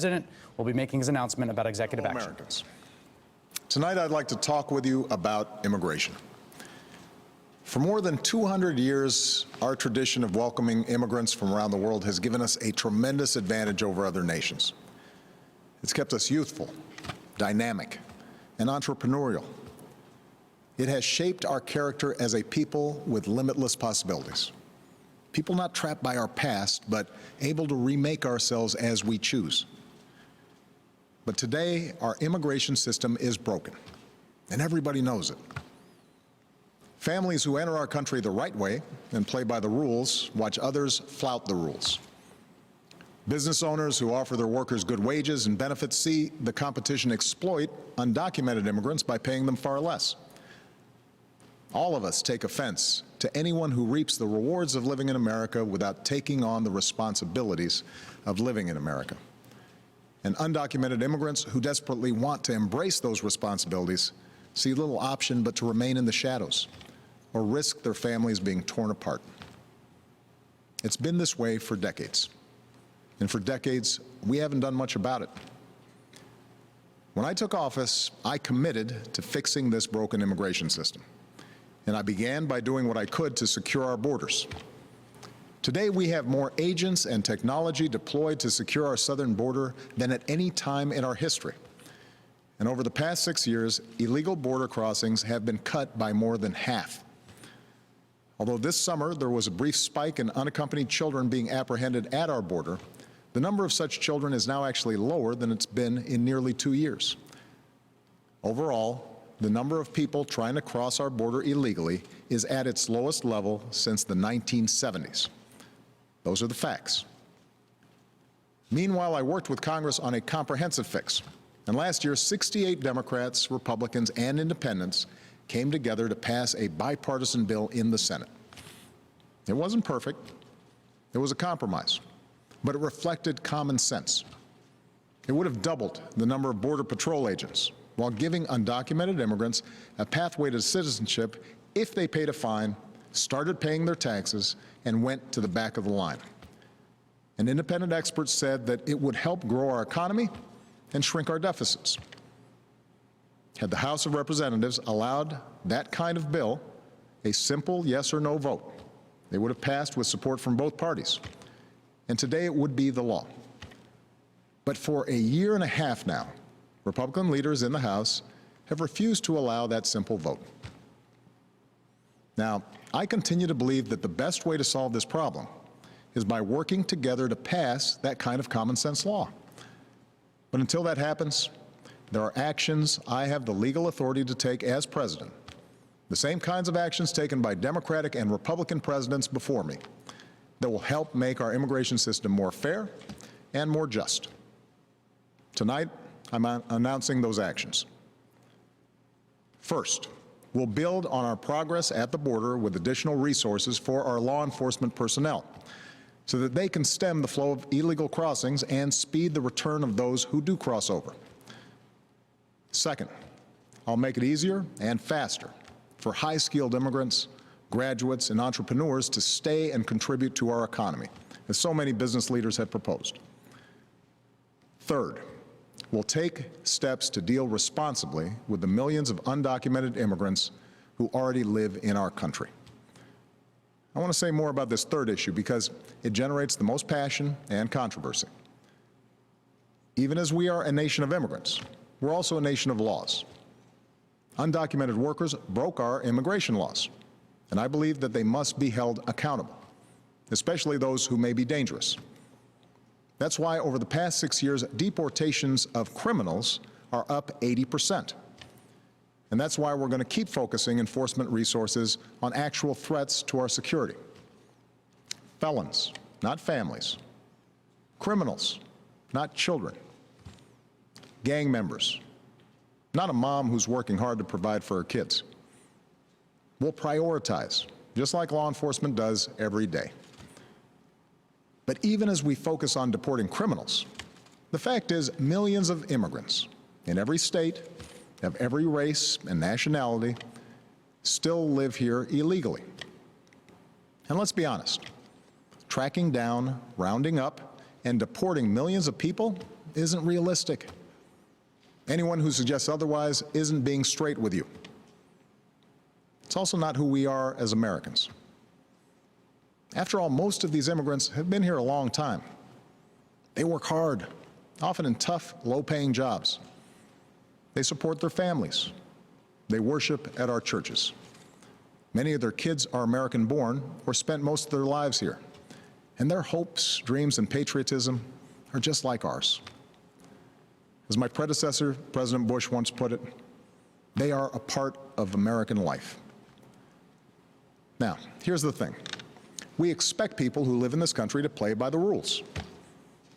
President will be making his announcement about executive action. Americans. Tonight, I'd like to talk with you about immigration. For more than 200 years, our tradition of welcoming immigrants from around the world has given us a tremendous advantage over other nations. It's kept us youthful, dynamic, and entrepreneurial. It has shaped our character as a people with limitless possibilities. People not trapped by our past, but able to remake ourselves as we choose. But today, our immigration system is broken, and everybody knows it. Families who enter our country the right way and play by the rules watch others flout the rules. Business owners who offer their workers good wages and benefits see the competition exploit undocumented immigrants by paying them far less. All of us take offense to anyone who reaps the rewards of living in America without taking on the responsibilities of living in America. And undocumented immigrants who desperately want to embrace those responsibilities see little option but to remain in the shadows or risk their families being torn apart. It's been this way for decades. And for decades, we haven't done much about it. When I took office, I committed to fixing this broken immigration system. And I began by doing what I could to secure our borders. Today, we have more agents and technology deployed to secure our southern border than at any time in our history. And over the past 6 years, illegal border crossings have been cut by more than half. Although this summer there was a brief spike in unaccompanied children being apprehended at our border, the number of such children is now actually lower than it's been in nearly 2 years. Overall, the number of people trying to cross our border illegally is at its lowest level since the 1970s. Those are the facts. Meanwhile, I worked with Congress on a comprehensive fix. And last year, 68 Democrats, Republicans, and independents came together to pass a bipartisan bill in the Senate. It wasn't perfect. It was a compromise. But it reflected common sense. It would have doubled the number of Border Patrol agents while giving undocumented immigrants a pathway to citizenship if they paid a fine, started paying their taxes, and went to the back of the line. And independent experts said that it would help grow our economy and shrink our deficits. Had the House of Representatives allowed that kind of bill, a simple yes or no vote, they would have passed with support from both parties. And today it would be the law. But for a year and a half now, Republican leaders in the House have refused to allow that simple vote. Now, I continue to believe that the best way to solve this problem is by working together to pass that kind of common sense law. But until that happens, there are actions I have the legal authority to take as president, the same kinds of actions taken by Democratic and Republican presidents before me, that will help make our immigration system more fair and more just. Tonight, I'm announcing those actions. First, we'll build on our progress at the border with additional resources for our law enforcement personnel so that they can stem the flow of illegal crossings and speed the return of those who do cross over. Second, I'll make it easier and faster for high-skilled immigrants, graduates, and entrepreneurs to stay and contribute to our economy, as so many business leaders have proposed. Third, we'll take steps to deal responsibly with the millions of undocumented immigrants who already live in our country. I want to say more about this third issue because it generates the most passion and controversy. Even as we are a nation of immigrants, we're also a nation of laws. Undocumented workers broke our immigration laws, and I believe that they must be held accountable, especially those who may be dangerous. That's why over the past 6 years, deportations of criminals are up 80%. And that's why we're going to keep focusing enforcement resources on actual threats to our security. Felons, not families. Criminals, not children. Gang members, not a mom who's working hard to provide for her kids. We'll prioritize, just like law enforcement does every day. But even as we focus on deporting criminals, the fact is millions of immigrants in every state, of every race and nationality, still live here illegally. And let's be honest, tracking down, rounding up, and deporting millions of people isn't realistic. Anyone who suggests otherwise isn't being straight with you. It's also not who we are as Americans. After all, most of these immigrants have been here a long time. They work hard, often in tough, low-paying jobs. They support their families. They worship at our churches. Many of their kids are American-born or spent most of their lives here. And their hopes, dreams, and patriotism are just like ours. As my predecessor, President Bush, once put it, they are a part of American life. Now, here's the thing. We expect people who live in this country to play by the rules.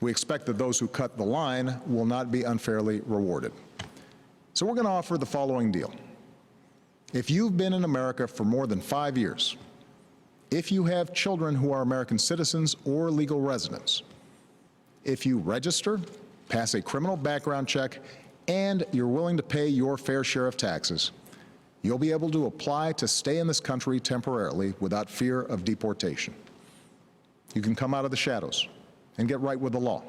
We expect that those who cut the line will not be unfairly rewarded. So we're going to offer the following deal. If you've been in America for more than 5 years, if you have children who are American citizens or legal residents, if you register, pass a criminal background check, and you're willing to pay your fair share of taxes, you'll be able to apply to stay in this country temporarily without fear of deportation. You can come out of the shadows and get right with the law.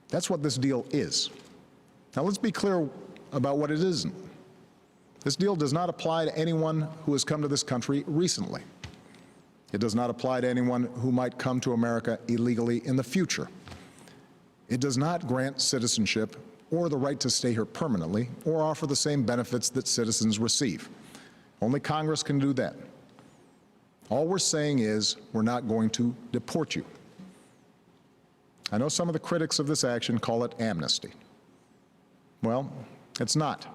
That's what this deal is. Now let's be clear about what it isn't. This deal does not apply to anyone who has come to this country recently. It does not apply to anyone who might come to America illegally in the future. It does not grant citizenship or the right to stay here permanently or offer the same benefits that citizens receive. Only Congress can do that. All we're saying is we're not going to deport you. I know some of the critics of this action call it amnesty. Well, it's not.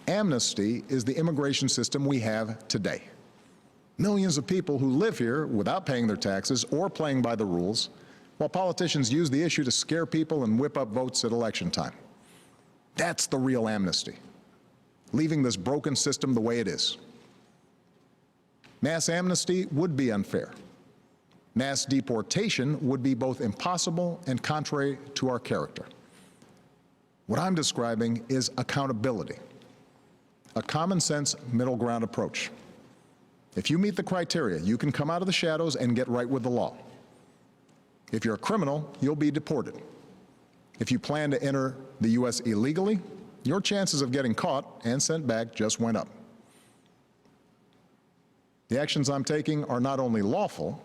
Amnesty is the immigration system we have today. Millions of people who live here without paying their taxes or playing by the rules, while politicians use the issue to scare people and whip up votes at election time. That's the real amnesty, leaving this broken system the way it is. Mass amnesty would be unfair. Mass deportation would be both impossible and contrary to our character. What I'm describing is accountability, a common-sense middle ground approach. If you meet the criteria, you can come out of the shadows and get right with the law. If you're a criminal, you'll be deported. If you plan to enter the U.S. illegally, your chances of getting caught and sent back just went up. The actions I'm taking are not only lawful,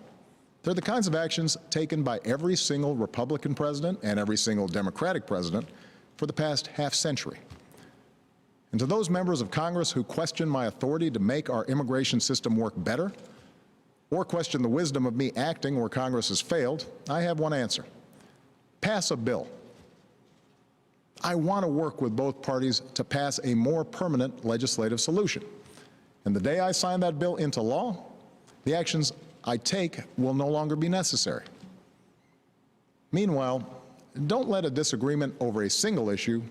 they're the kinds of actions taken by every single Republican president and every single Democratic president for the past half-century. And to those members of Congress who question my authority to make our immigration system work better, or question the wisdom of me acting where Congress has failed, I have one answer. Pass a bill. I want to work with both parties to pass a more permanent legislative solution. And the day I sign that bill into law, the actions I take will no longer be necessary. Meanwhile, don't let a disagreement over a single issue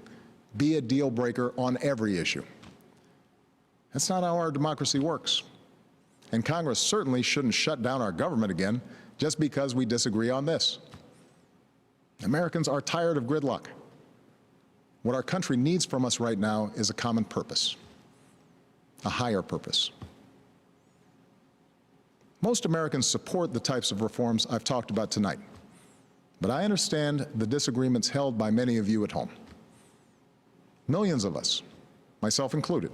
be a deal breaker on every issue. That's not how our democracy works. And Congress certainly shouldn't shut down our government again just because we disagree on this. Americans are tired of gridlock. What our country needs from us right now is a common purpose, a higher purpose. Most Americans support the types of reforms I've talked about tonight, but I understand the disagreements held by many of you at home. Millions of us, myself included,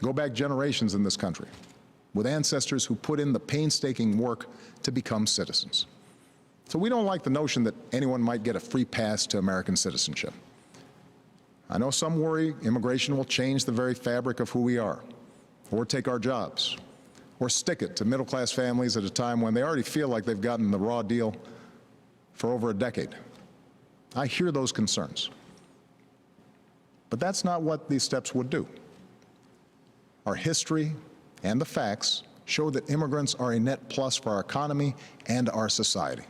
go back generations in this country, with ancestors who put in the painstaking work to become citizens. So we don't like the notion that anyone might get a free pass to American citizenship. I know some worry immigration will change the very fabric of who we are, or take our jobs, or stick it to middle-class families at a time when they already feel like they've gotten the raw deal for over a decade. I hear those concerns. But that's not what these steps would do. Our history and the facts show that immigrants are a net plus for our economy and our society.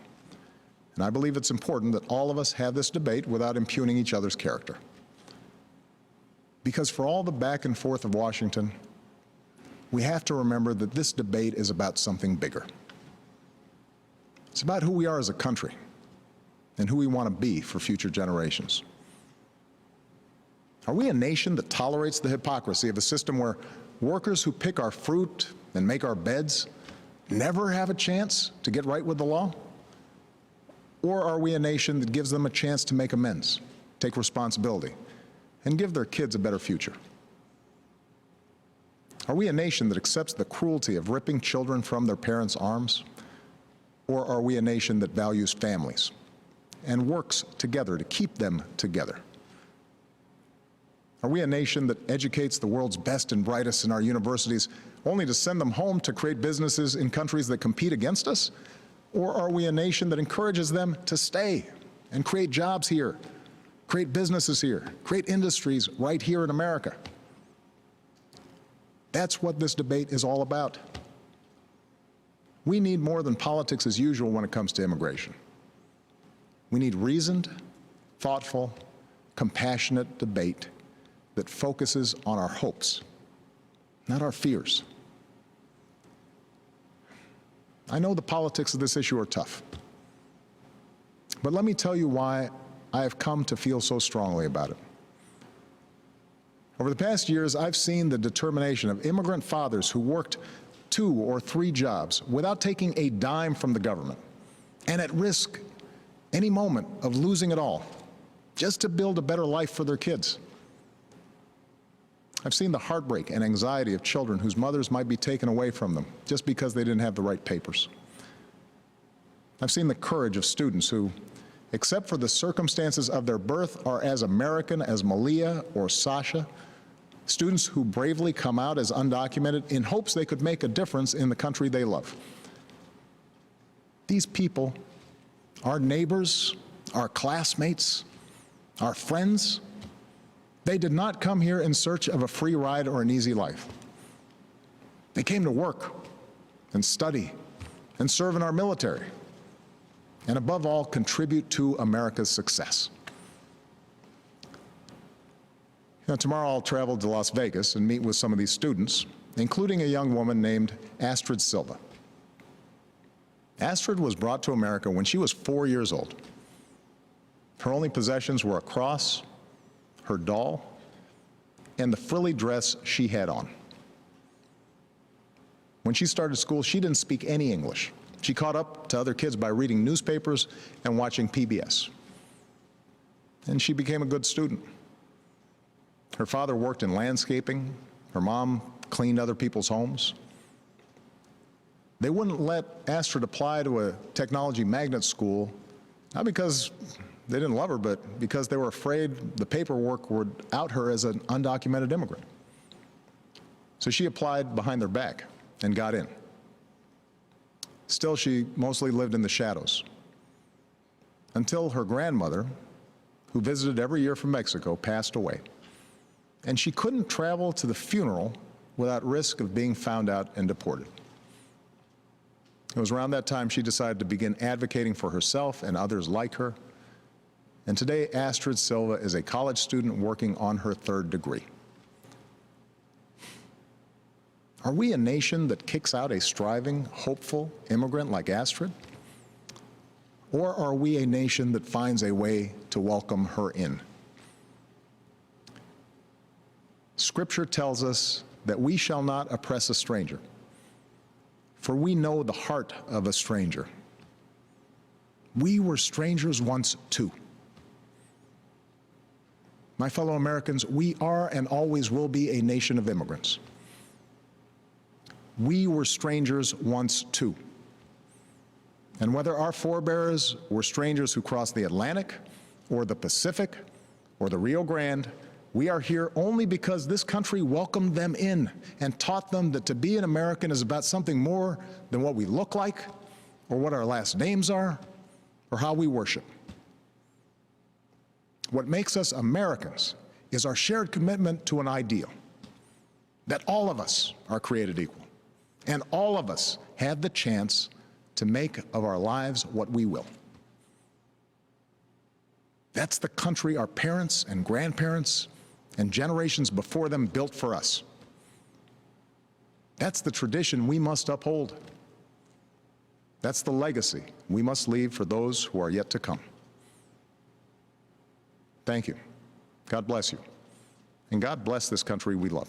And I believe it's important that all of us have this debate without impugning each other's character. Because for all the back and forth of Washington, we have to remember that this debate is about something bigger. It's about who we are as a country and who we want to be for future generations. Are we a nation that tolerates the hypocrisy of a system where workers who pick our fruit and make our beds never have a chance to get right with the law? Or are we a nation that gives them a chance to make amends, take responsibility, and give their kids a better future? Are we a nation that accepts the cruelty of ripping children from their parents' arms? Or are we a nation that values families and works together to keep them together? Are we a nation that educates the world's best and brightest in our universities only to send them home to create businesses in countries that compete against us? Or are we a nation that encourages them to stay and create jobs here, create businesses here, create industries right here in America? That's what this debate is all about. We need more than politics as usual when it comes to immigration. We need reasoned, thoughtful, compassionate debate that focuses on our hopes, not our fears. I know the politics of this issue are tough, but let me tell you why I have come to feel so strongly about it. Over the past years, I've seen the determination of immigrant fathers who worked 2 or 3 jobs without taking a dime from the government and at risk any moment of losing it all just to build a better life for their kids. I've seen the heartbreak and anxiety of children whose mothers might be taken away from them just because they didn't have the right papers. I've seen the courage of students who, except for the circumstances of their birth, are as American as Malia or Sasha, students who bravely come out as undocumented in hopes they could make a difference in the country they love. These people, our neighbors, our classmates, our friends, they did not come here in search of a free ride or an easy life. They came to work and study and serve in our military, and above all, contribute to America's success. Tomorrow I'll travel to Las Vegas and meet with some of these students, including a young woman named Astrid Silva. Astrid was brought to America when she was 4 years old. Her only possessions were a cross, her doll, and the frilly dress she had on. When she started school, she didn't speak any English. She caught up to other kids by reading newspapers and watching PBS. And she became a good student. Her father worked in landscaping. Her mom cleaned other people's homes. They wouldn't let Astrid apply to a technology magnet school, not because they didn't love her, but because they were afraid the paperwork would out her as an undocumented immigrant. So she applied behind their back and got in. Still, she mostly lived in the shadows until her grandmother, who visited every year from Mexico, passed away. And she couldn't travel to the funeral without risk of being found out and deported. It was around that time she decided to begin advocating for herself and others like her. And today, Astrid Silva is a college student working on her 3rd degree. Are we a nation that kicks out a striving, hopeful immigrant like Astrid? Or are we a nation that finds a way to welcome her in? Scripture tells us that we shall not oppress a stranger, for we know the heart of a stranger. We were strangers once too. My fellow Americans, we are and always will be a nation of immigrants. We were strangers once too. And whether our forebears were strangers who crossed the Atlantic or the Pacific or the Rio Grande, we are here only because this country welcomed them in and taught them that to be an American is about something more than what we look like or what our last names are or how we worship. What makes us Americans is our shared commitment to an ideal, that all of us are created equal, and all of us have the chance to make of our lives what we will. That's the country our parents and grandparents and generations before them built for us. That's the tradition we must uphold. That's the legacy we must leave for those who are yet to come. Thank you. God bless you. And God bless this country we love.